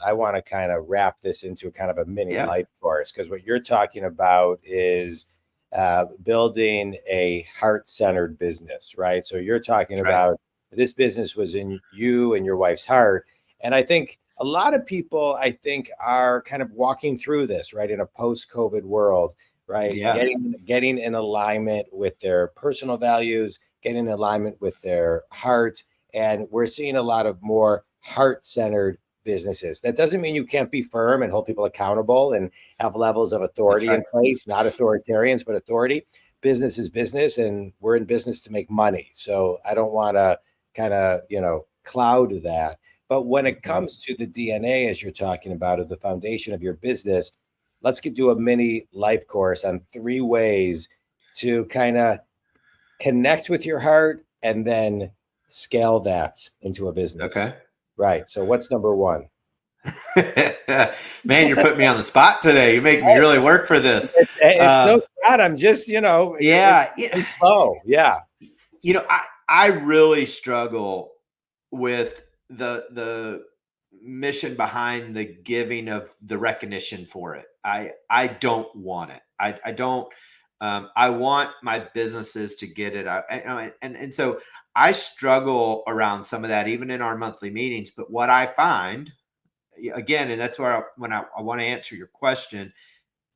I want to kind of wrap this into kind of a mini Yeah. life course, because what you're talking about is building a heart-centered business, right? So you're talking That's right. about this business was in you and your wife's heart. And I think a lot of people, I think, are kind of walking through this, right, in a post-COVID world, right? Yeah. Getting in alignment with their personal values, getting in alignment with their heart. And we're seeing a lot of more heart-centered businesses. That doesn't mean you can't be firm and hold people accountable and have levels of authority That's in place, not authoritarians, but authority. Business is business, and we're in business to make money. So I don't want to kind of, cloud that. But when it comes to the DNA, as you're talking about, of the foundation of your business, let's do a mini life course on 3 ways to kind of connect with your heart and then scale that into a business. Okay. Right. So what's number 1? Man, you're putting me on the spot today. You're making me really work for this. It's no spot. I'm just, Yeah. Oh, yeah. I really struggle with the mission behind the giving of the recognition for it. I don't want it. I don't. I want my businesses to get it. And so I struggle around some of that, even in our monthly meetings. But what I find, again, and that's where when I want to answer your question,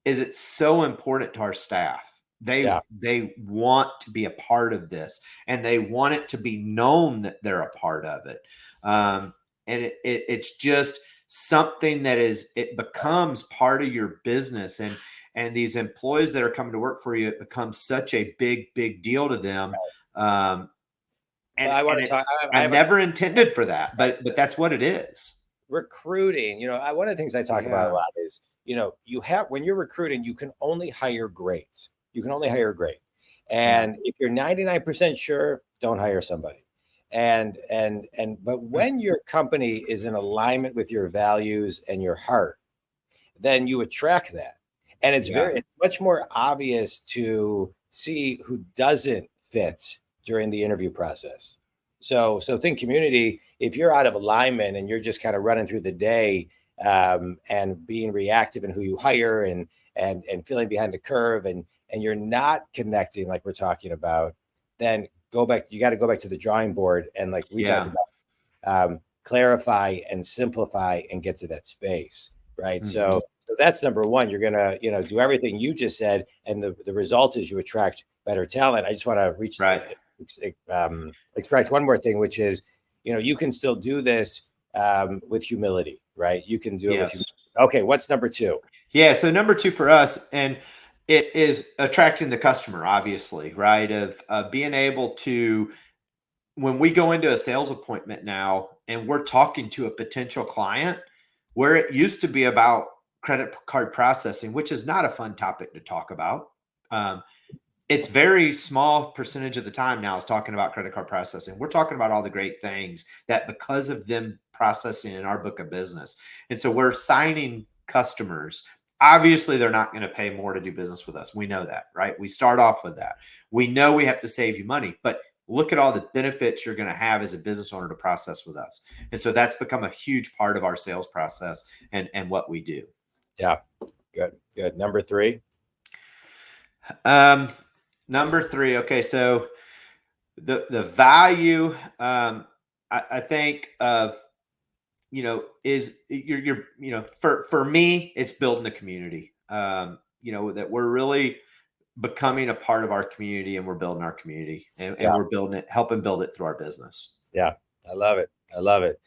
is it's so important to our staff. They want to be a part of this, and they want it to be known that they're a part of it. And it's just something that it becomes part of your business. And these employees that are coming to work for you, it becomes such a big deal to them. And I want to talk. I never intended for that, but that's what it is. Recruiting, one of the things I talk about a lot is, when you're recruiting, you can only hire greats. You can only hire great. And if you're 99% sure, don't hire somebody. But when your company is in alignment with your values and your heart, then you attract that. And it's much more obvious to see who doesn't fit during the interview process. So think community. If you're out of alignment and you're just kind of running through the day and being reactive in who you hire and feeling behind the curve and you're not connecting like we're talking about, then go back. You got to go back to the drawing board and like we talked about, clarify and simplify and get to that space, right? Mm-hmm. So that's number 1. You're gonna do everything you just said, and the result is you attract better talent. I just want to extract one more thing, which is, you can still do this with humility, right? You can do it with humility. Okay, what's number 2? Yeah, so number 2 for us, and it is attracting the customer, obviously, right? Of being able to, when we go into a sales appointment now and we're talking to a potential client, where it used to be about credit card processing, which is not a fun topic to talk about. It's very small percentage of the time now is talking about credit card processing. We're talking about all the great things that because of them processing in our book of business. And so we're signing customers. Obviously, they're not going to pay more to do business with us. We know that, right? We start off with that. We know we have to save you money, but look at all the benefits you're going to have as a business owner to process with us. And so that's become a huge part of our sales process and what we do. Yeah. Good. Number 3. Number 3. Okay. So the value, I think of, is for me, it's building the community, that we're really becoming a part of our community, and we're building our community and we're building it, helping build it through our business. Yeah. I love it.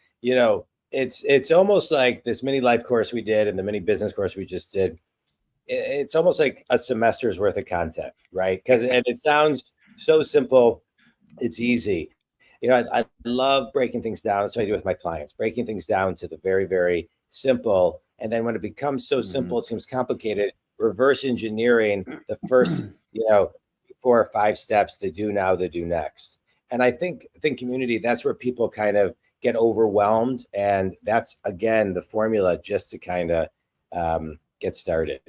It's almost like this mini life course we did and the mini business course we just did. It's almost like a semester's worth of content, right? And it sounds so simple. It's easy. I love breaking things down. That's what I do with my clients, breaking things down to the very, very simple. And then when it becomes so simple, it seems complicated, reverse engineering the first, 4 or 5 steps, the do now, the do next. And I think community, that's where people kind of get overwhelmed. And that's, again, the formula just to kind of get started.